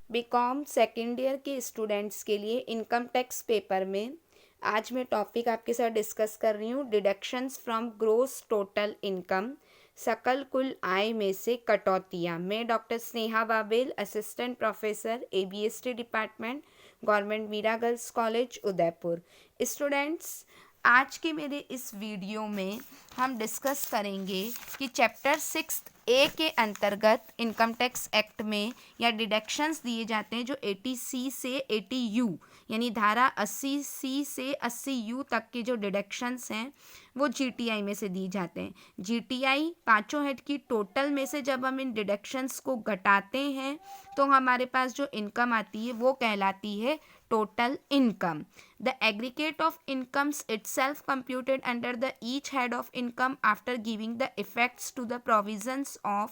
BCom second year के students के लिए इनकम टैक्स पेपर में आज मैं टॉपिक आपके साथ डिस्कस कर रही हूँ deductions from gross total income, सकल कुल आय में से कटौतियाँ। मैं doctor Sneha Babel, assistant professor ABST department, government Meera girls college Udaipur. Students, आज के मेरे इस वीडियो में हम डिस्कस करेंगे कि चैप्टर 6A के अंतर्गत इनकम टैक्स एक्ट में या डिडक्शंस दिए जाते हैं जो 80C से 80U यानी धारा 80C से 80U तक के जो डिडक्शंस हैं वो GTI में से दिए जाते हैं। GTI पाँचों हेड की टोटल में से जब हम इन डिडक्शंस को घटाते हैं तो हमारे पास जो इनकम आती है वो कहलाती है total income. The aggregate of incomes itself computed under the each head of income after giving the effects to the provisions of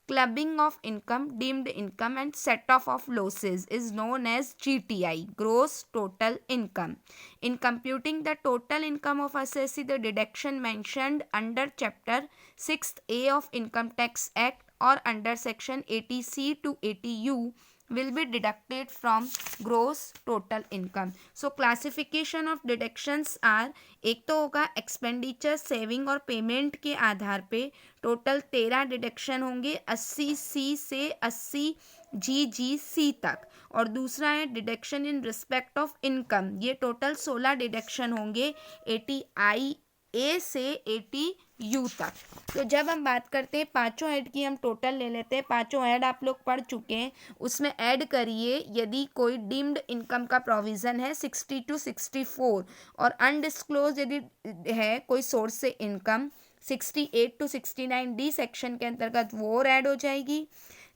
clubbing of income, deemed income and set off of losses is known as GTI, gross total income. In computing the total income of assessee, the deduction mentioned under chapter 6A of Income Tax Act or under section 80C to 80U will be deducted from gross total income. So classification of deductions are, एक तो होगा expenditure, saving और payment के आधार पे total 13 deduction होंगे 80C से 80GGC तक, और दूसरा है deduction in respect of income, ये टोटल 16 डिडक्शन होंगे 80IA से 80U तक। तो जब हम बात करते हैं पाँचों हेड की, हम टोटल ले लेते हैं। पाँचों हेड आप लोग पढ़ चुके हैं, उसमें ऐड करिए यदि कोई डीम्ड इनकम का प्रोविज़न है 60 to 64 और अनडिस्क्लोज यदि है कोई सोर्स से इनकम 68 to 69D सेक्शन के अंतर्गत वो और ऐड हो जाएगी।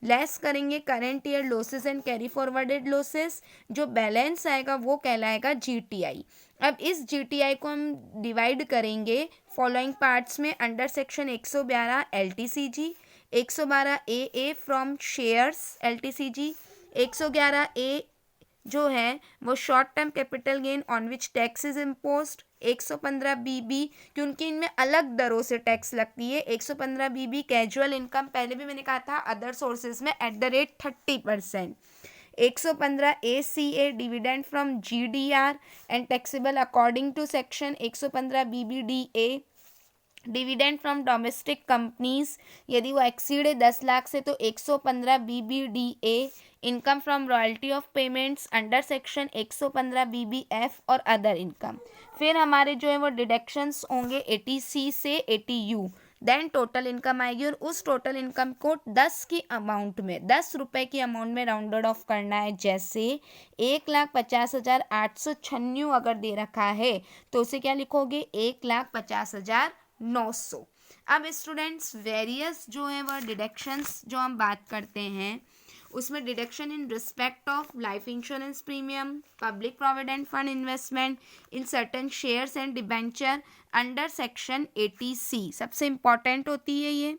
लेस करेंगे current year losses and carry forwarded losses, जो बैलेंस आएगा वो कहलाएगा GTI। अब इस GTI को हम डिवाइड करेंगे फॉलोइंग पार्ट्स में under section 112 LTCG, 112AA from shares LTCG, 111A जो है वो short term capital gain on which tax is imposed, 115BB क्योंकि इनमें अलग दरों से टैक्स लगती है। 115BB कैजुअल इनकम, पहले भी मैंने कहा था अदर सोर्सेज में @30%। 115ACA dividend from GDR and taxable according to section 115BBDA। Dividend from domestic companies यदि वो एक्सीड 10 लाख से तो 115BBDA। Income from royalty of payments under section 115BBF और अदर इनकम। फिर हमारे जो है वो डिडक्शंस होंगे 80C से 80U। देन टोटल इनकम आएगी और उस टोटल इनकम को 10 की अमाउंट में, 10 रुपये की अमाउंट में राउंडेड ऑफ करना है। जैसे 1,50,896 अगर दे रखा है तो उसे क्या लिखोगे 1,50,900। अब स्टूडेंट्स वेरियस जो है वह डिडक्शंस जो हम बात करते हैं उसमें deduction in respect of life insurance premium, public provident fund investment in certain shares and debenture under section 80C सबसे इम्पॉर्टेंट होती है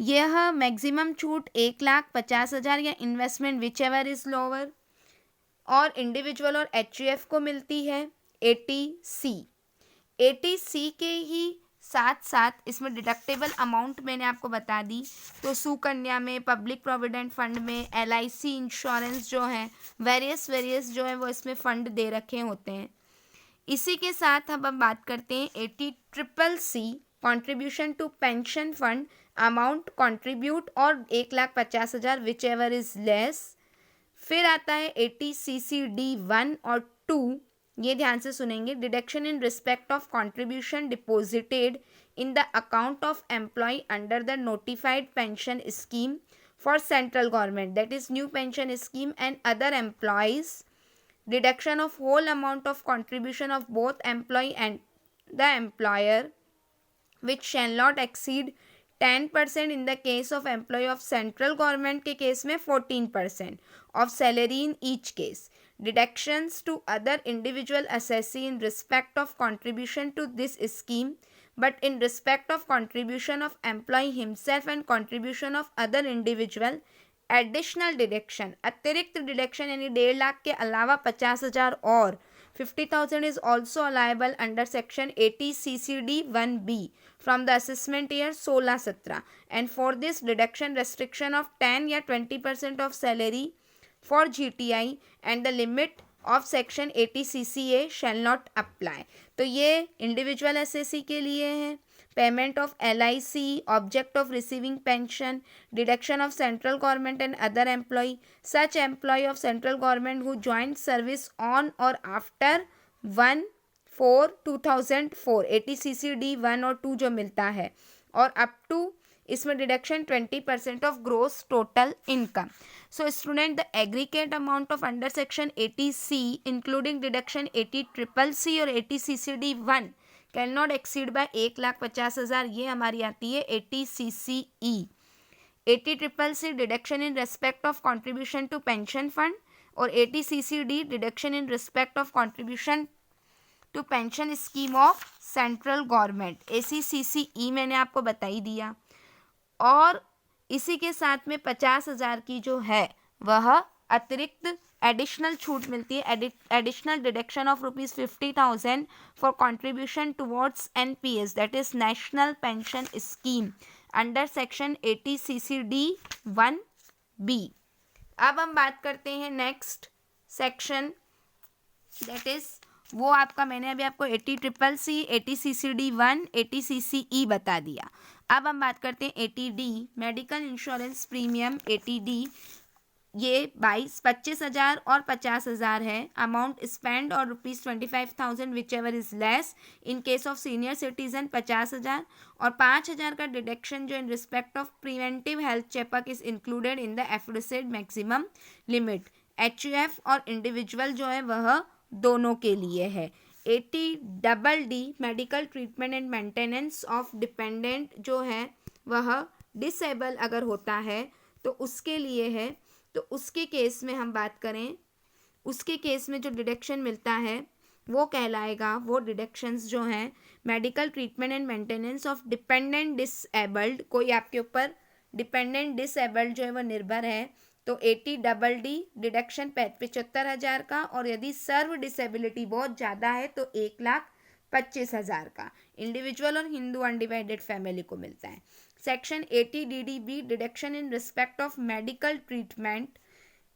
यह मैक्सिमम छूट 1,50,000 या investment which ever is lower और इंडिविजुअल और HUF को मिलती है 80C। 80C के ही साथ साथ इसमें डिडक्टेबल अमाउंट मैंने आपको बता दी, तो सुकन्या में, पब्लिक प्रोविडेंट फंड में, LIC इंश्योरेंस जो है वेरियस जो है वो इसमें फ़ंड दे रखे होते हैं। इसी के साथ अब हम बात करते हैं 80CCC contribution to pension fund amount contribute और 1,50,000 विच एवर इज लेस। फिर आता है 80CCD 1 और 2, ये ध्यान से सुनेंगे। Deduction in respect of contribution deposited in the account of employ under the notified pension scheme for central government that is new pension scheme and other employees. Deduction of whole amount of contribution of both employ and the employer which shall not exceed 10% in the case of employee of central government के case में 14% of salary in each case. Deductions to other individual assessee in respect of contribution to this scheme, but in respect of contribution of employee himself and contribution of other individual, additional deduction, अतिरिक्त deduction यानी 1.5 लाख के अलावा 50,000 और 50,000 is also allowable under section 80CCD 1B from the assessment year 16-17, and for this deduction restriction of 10 या 20% of salary for GTI and the limit of section 80 CCA shall not apply। तो ये individual SSC के लिए है। Payment of LIC, object of receiving pension, deduction of central government and other employ, such employ of central government who joint service on और after 1/4/2004, 80 CCD 1 और 2 जो मिलता है, और अप टू इसमें deduction 20% of gross total income. So student, the aggregate amount of under section 80C including deduction 80CCC और 80 CCD 1 can not exceed by 1,50,000। ये हमारी आती है 80 CCE। 80 CCC deduction in respect of contribution to pension fund, और 80 CCD deduction in respect of contribution to pension scheme of central government. ACCCE मैंने आपको बता ही दिया। और इसी के साथ में 50,000 की जो है वह अतिरिक्त एडिशनल छूट मिलती है, additional deduction of ₹50,000 for contribution towards NPS, that is national pension scheme, under section 80 CCD 1B। अब हम बात करते हैं नेक्स्ट सेक्शन, दैट इज वो आपका, मैंने अभी आपको 80 CCC, 80 CCD 1, 80 CCE बता दिया। अब हम बात करते हैं 80D, medical insurance premium 80D। ये 25,000 और 50,000 है। अमाउंट स्पेंड और ₹25,000 whichever is less. In case of senior citizen 50,000 और 5,000 का डिडक्शन जो in respect of preventive health checkup is included in the aforesaid maximum limit. HUF और individual जो है वह दोनों के लिए है। 80DD medical treatment and maintenance of dependent जो है वह डिसेबल अगर होता है तो उसके लिए है। तो उसके केस में हम बात करें, उसके केस में जो डिडक्शन मिलता है वो कहलाएगा, वो डिडक्शंस जो हैं medical treatment and maintenance of dependent disabled. कोई आपके ऊपर डिपेंडेंट डिसेबल्ड जो है वह निर्भर है तो 80DD डिडक्शन 75,000 का, और यदि सर्व डिसेबिलिटी बहुत ज़्यादा है तो 1,25,000 का इंडिविजुअल और हिंदू अनडिवाइडेड फैमिली को मिलता है। Section 80DDB deduction in respect of medical treatment,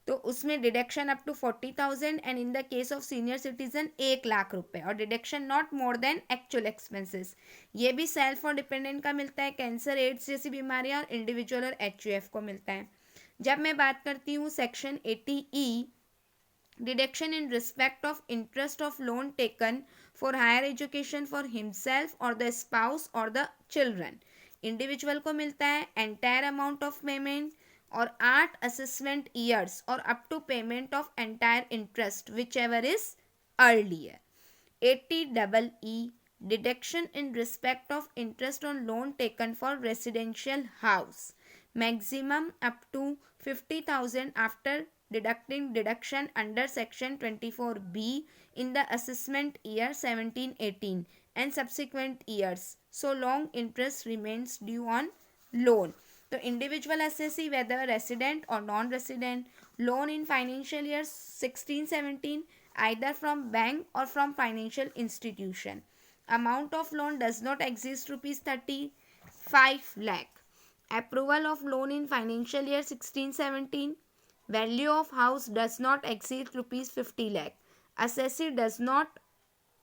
तो उसमें deduction up to 40,000 and in the case of senior citizen 1,00,000 रुपये, और deduction not more than actual expenses. ये भी सेल्फ और डिपेंडेंट का मिलता है, कैंसर एड्स जैसी बीमारियां, और इंडिविजुअल और HUF को मिलता है। जब मैं बात करती हूँ section 80E, deduction in respect of interest of loan taken for higher education for himself और द स्पाउस और द चिल्ड्रन, इंडिविजुअल को मिलता है एंटायर अमाउंट ऑफ पेमेंट और 8 असेसमेंट ईयर्स और up to payment of entire interest whichever is earlier. 80EE deduction in respect of interest on loan taken for residential house, maximum up to 50,000 after deducting deduction under section 24B in the assessment year 17-18 and subsequent years so long interest remains due on loan। तो individual assessee whether resident or non-resident, loan in financial year 16-17 either from bank or from financial institution, amount of loan does not exceed ₹35 lakh, approval of loan in financial year 16-17, value of house does not exceed ₹50 lakh, assessee does not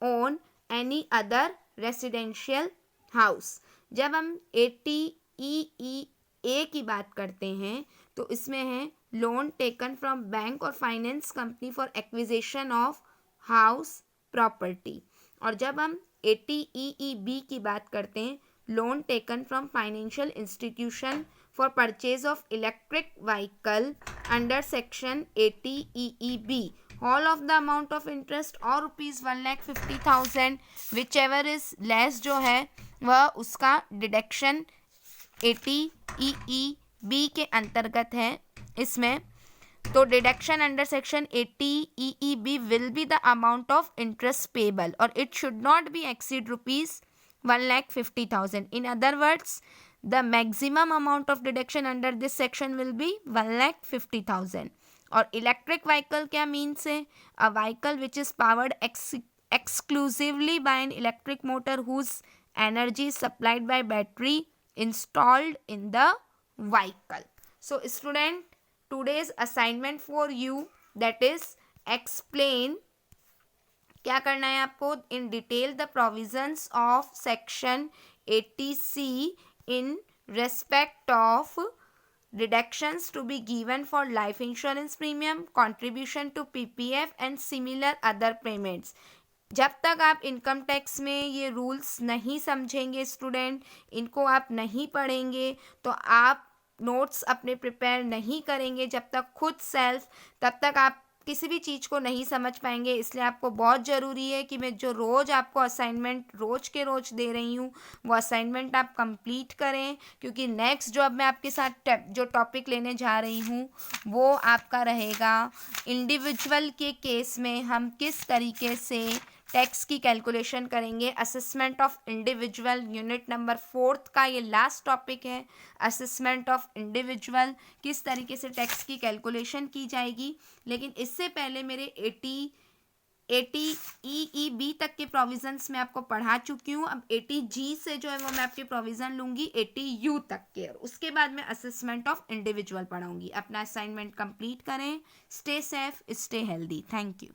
own any other residential house। जब हम 80EEA की बात करते हैं तो इसमें है loan taken from bank और finance company for acquisition of house property, और जब हम 80EEB की बात करते हैं loan taken from financial institution for purchase of electric vehicle under section 80EEB, all of the amount of interest or ₹1,50,000 whichever is less जो है वह उसका डिडक्शन 80EEB के अंतर्गत है। इसमें तो deduction under section 80EEB will be the amount of interest payable और it should not be exceed ₹1,50,000। In other words, the maximum amount of deduction under this section will be ₹1,50,000। और electric vehicle क्या means है? A vehicle which is powered exclusively by an electric motor whose energy is supplied by battery installed in the vehicle। So student, today's assignment for you, that is explain, क्या करना है आपको, in detail the provisions of section 80C in respect of deductions to be given for life insurance premium, contribution to PPF and similar other payments. जब तक आप income tax में ये rules नहीं समझेंगे स्टूडेंट, इनको आप नहीं पढ़ेंगे, तो आप नोट्स अपने प्रिपेयर नहीं करेंगे जब तक खुद सेल्फ, तब तक आप किसी भी चीज़ को नहीं समझ पाएंगे। इसलिए आपको बहुत ज़रूरी है कि मैं जो रोज़ आपको असाइनमेंट रोज़ के रोज़ दे रही हूँ वो असाइनमेंट आप कंप्लीट करें, क्योंकि नेक्स्ट जो अब मैं आपके साथ जो टॉपिक लेने जा रही हूँ वो आपका रहेगा इंडिविजुअल के केस में हम किस तरीके से टैक्स की कैलकुलेशन करेंगे। Assessment of individual unit number 4 का ये लास्ट टॉपिक है। असेसमेंट ऑफ इंडिविजुअल, किस तरीके से टैक्स की कैलकुलेशन की जाएगी। लेकिन इससे पहले मेरे 80 EEB तक के प्रोविजंस मैं आपको पढ़ा चुकी हूँ। अब 80G से जो है वो मैं आपके प्रोविज़न लूँगी 80U तक के, और उसके बाद मैं असेसमेंट ऑफ इंडिविजुअल पढ़ाऊँगी। अपना असाइनमेंट कंप्लीट करें। Stay safe, stay healthy. Thank you.